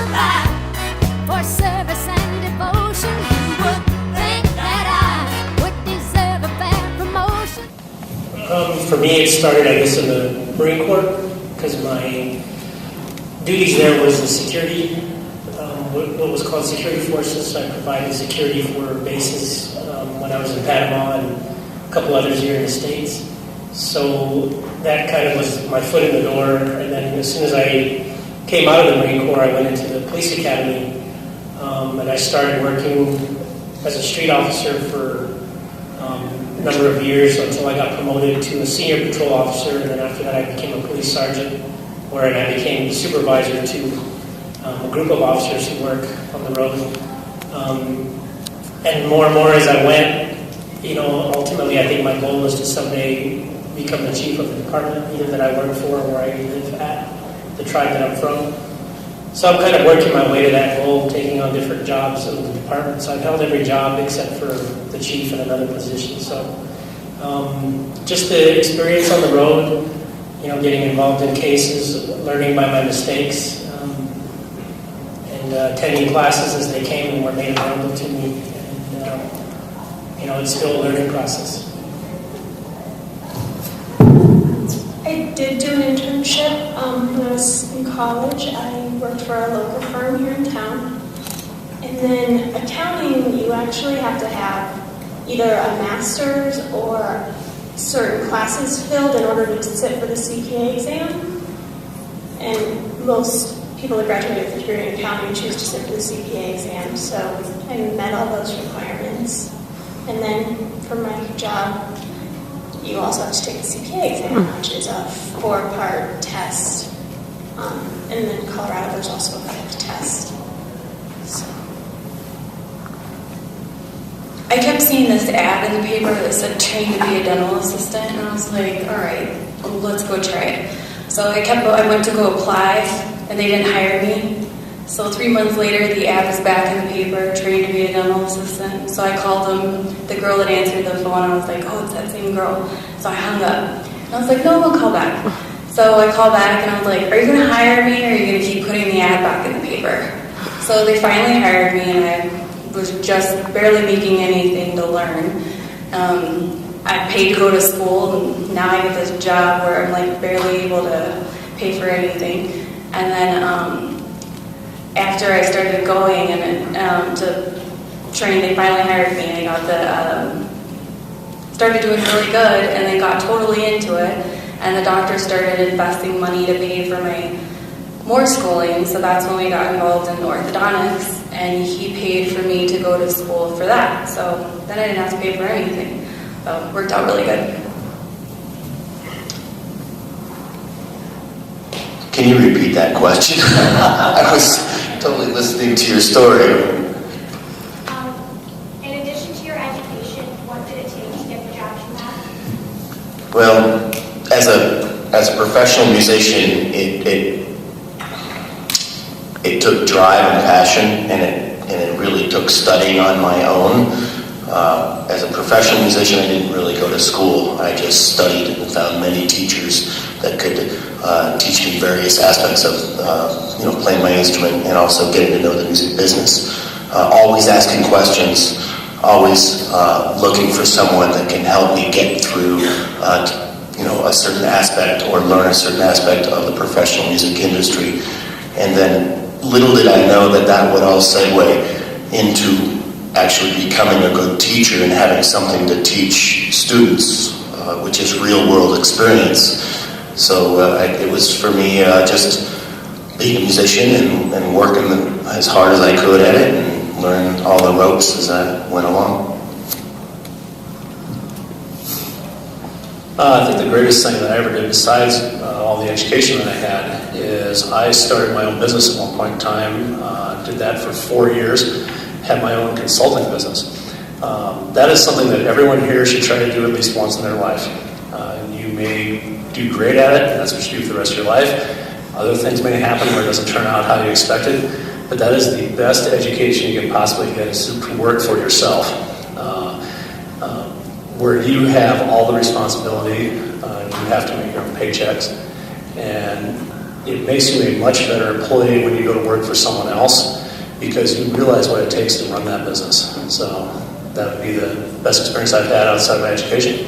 survive. For service and devotion, you would think that I would deserve a fair promotion. For me, it started, I guess, in the Marine Corps, because my duties there was the security, what was called security forces. I provided security for bases when I was in Panama and a couple others here in the States. So that kind of was my foot in the door. And then as soon as I came out of the Marine Corps, I went into the police academy, and I started working as a street officer for a number of years until I got promoted to a senior patrol officer, and then after that I became a police sergeant, where I became supervisor to a group of officers who work on the road. And more as I went, ultimately I think my goal was to someday become the chief of the department, either that I work for or where I live at, the tribe that I'm from. So I'm kind of working my way to that goal, taking on different jobs in the department. So I've held every job except for the chief and another position. So just the experience on the road, getting involved in cases, learning by my mistakes, and attending classes as they came and were made available to me. And, it's still a learning process. I did do an internship when I was in college. I worked for a local firm here in town. And then accounting, you actually have to have either a master's or certain classes filled in order to sit for the CPA exam. And most people that graduate with a degree in accounting choose to sit for the CPA exam. So I met all those requirements. And then for my job, you also have to take the CPA exam, which is a 4-part test. And then in Colorado, there's also a 5th test. So. I kept seeing this ad in the paper that said train to be a dental assistant, and I was like, all right, let's go try it. So I went to go apply, and they didn't hire me. So 3 months later, the ad was back in the paper, trained to be a dental assistant. So I called them, the girl that answered the phone, I was like, oh, it's that same girl. So I hung up. And I was like, no, we'll call back. So I called back, and I was like, are you going to hire me, or are you going to keep putting the ad back in the paper? So they finally hired me, and I was just barely making anything to learn. I paid to go to school, and now I get this job where I'm like barely able to pay for anything. And then after I started going and to train, they finally hired me, and I got started doing really good, and then got totally into it. And the doctor started investing money to pay for my more schooling, so that's when we got involved in orthodontics, and he paid for me to go to school for that. So then I didn't have to pay for anything. So it worked out really good. Can you repeat that question? I was totally listening to your story. In addition to your education, what did it take to get the job you had? Well, as a professional musician, it took drive and passion, and it really took studying on my own. As a professional musician, I didn't really go to school. I just studied and found many teachers that could teach me various aspects of playing my instrument and also getting to know the music business. Always asking questions, always looking for someone that can help me get through a certain aspect or learn a certain aspect of the professional music industry. And then little did I know that would all segue into actually becoming a good teacher and having something to teach students, which is real world experience. So it was for me just being a musician and working as hard as I could at it and learn all the ropes as I went along. I think the greatest thing that I ever did besides all the education that I had is I started my own business at one point in time, did that for 4 years, had my own consulting business. That is something that everyone here should try to do at least once in their life. You may do great at it, and that's what you do for the rest of your life. Other things may happen where it doesn't turn out how you expected, but that is the best education you can possibly get, is to work for yourself. Where you have all the responsibility, you have to make your own paychecks, and it makes you a much better employee when you go to work for someone else because you realize what it takes to run that business. So that would be the best experience I've had outside of my education.